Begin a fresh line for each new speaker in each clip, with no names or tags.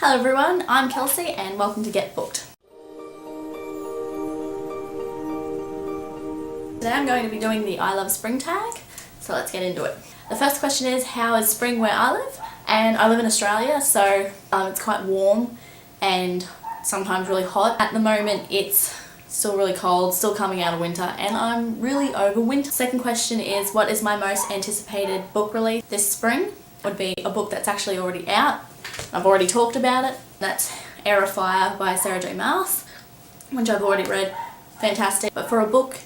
Hello everyone, I'm Kelsey and welcome to Get Booked. Today I'm going to be doing the I Love Spring tag, so let's get into it. The first question is, how is spring where I live? And I live in Australia, so it's quite warm and sometimes really hot. At the moment it's still really cold, still coming out of winter, and I'm really over winter. Second question is, what is my most anticipated book release this spring? Would be a book that's actually already out. I've already talked about it. That's Heir of Fire by Sarah J Maas, which I've already read. Fantastic. But for a book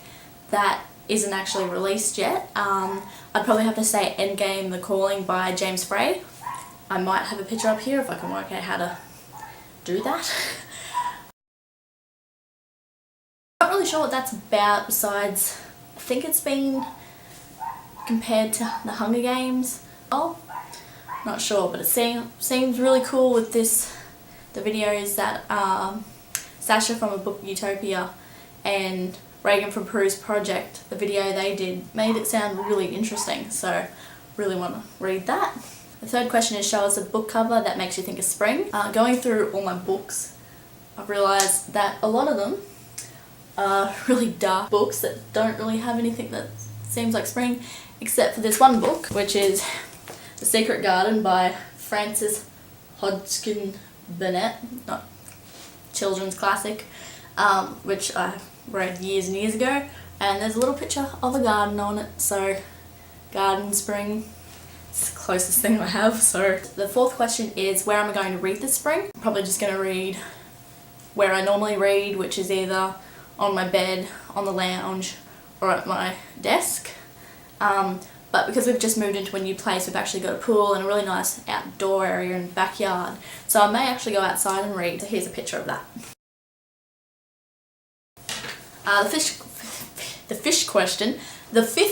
that isn't actually released yet, I'd probably have to say Endgame: The Calling by James Frey. I might have a picture up here if I can work out how to do that. I'm not really sure what that's about, besides I think it's been compared to The Hunger Games. Oh, not sure, but it seems really cool with this. The videos that Sasha from A Book Utopia and Reagan from Peru's Project, the video they did, made it sound really interesting, so really want to read that. The third question is, show us a book cover that makes you think of spring. Going through all my books, I've realised that a lot of them are really dark books that don't really have anything that seems like spring, except for this one book, which is The Secret Garden by Frances Hodgkin Burnett, not children's classic, which I read years and years ago, and there's a little picture of a garden on it, so garden, spring, it's the closest thing I have. So the fourth question is, where am I going to read this spring? I'm probably just going to read where I normally read, which is either on my bed, on the lounge, or at my desk. But because we've just moved into a new place, we've actually got a pool and a really nice outdoor area and backyard. So I may actually go outside and read. So here's a picture of that. The fifth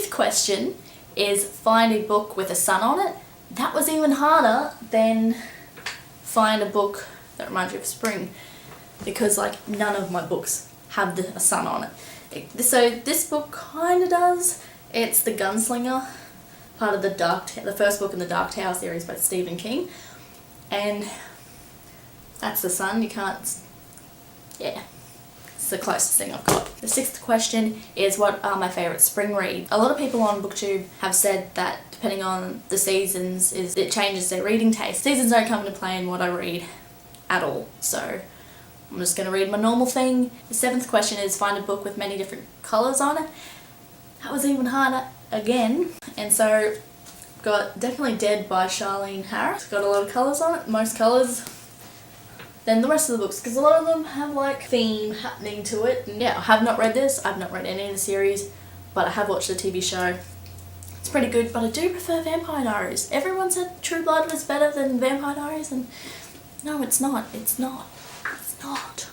question is, find a book with a sun on it. That was even harder than find a book that reminds you of spring, because like none of my books have a sun on it. So this book kind of does. It's The Gunslinger, part of the first book in the Dark Tower series by Stephen King, and that's the sun. You can't, yeah, it's the closest thing I've got. The sixth question is, what are my favourite spring reads? A lot of people on BookTube have said that depending on the seasons, it changes their reading taste. Seasons don't come into play in what I read at all, so I'm just going to read my normal thing. The seventh question is, find a book with many different colours on it. That was even harder again, and so got definitely Dead by Charlene Harris. Got a lot of colours on it, most colours than the rest of the books, because a lot of them have like theme happening to it. And yeah, I have not read this, I've not read any of the series, but I have watched the TV show. It's pretty good, but I do prefer Vampire Diaries. Everyone said True Blood was better than Vampire Diaries, and no, it's not. It's not. It's not.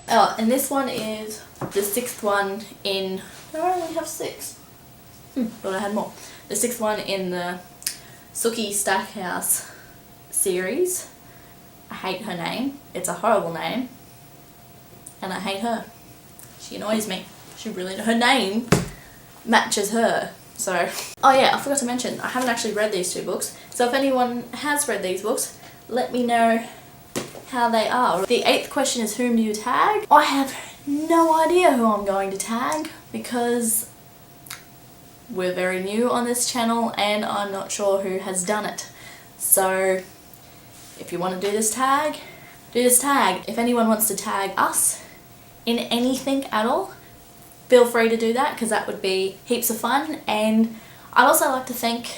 Oh, and this one is the sixth one in... I only have six. Thought I had more. The sixth one in the Sookie Stackhouse series. I hate her name. It's a horrible name. And I hate her. She annoys me. Her name matches her. So, oh yeah, I forgot to mention, I haven't actually read these two books. So if anyone has read these books, let me know how they are. The eighth question is, whom do you tag? I have no idea who I'm going to tag, because we're very new on this channel and I'm not sure who has done it. So if you want to do this tag, do this tag. If anyone wants to tag us in anything at all, feel free to do that, because that would be heaps of fun. And I'd also like to thank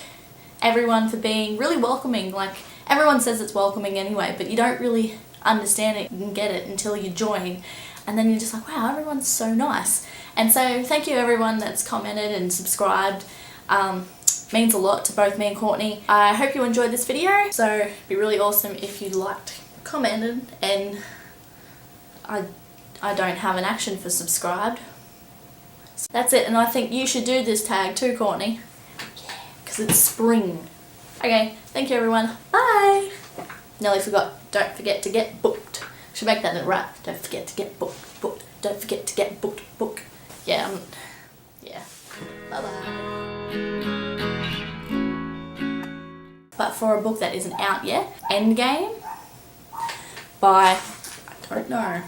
everyone for being really welcoming. Like, everyone says it's welcoming anyway, but you don't really understand it and get it until you join, and then you're just like, wow, everyone's so nice. And so thank you everyone that's commented and subscribed. Means a lot to both me and Courtney. I hope you enjoyed this video, so it'd be really awesome if you liked, commented, and I don't have an action for subscribed. So that's it, and I think you should do this tag too, Courtney. Yeah, because it's spring. Okay, thank you everyone. Bye! Nearly forgot. Don't forget to get booked. Should make that a rap. Don't forget to get booked. Booked. Don't forget to get booked. Book. Yeah. Yeah. Bye bye. But for a book that isn't out yet, Endgame by, I don't know,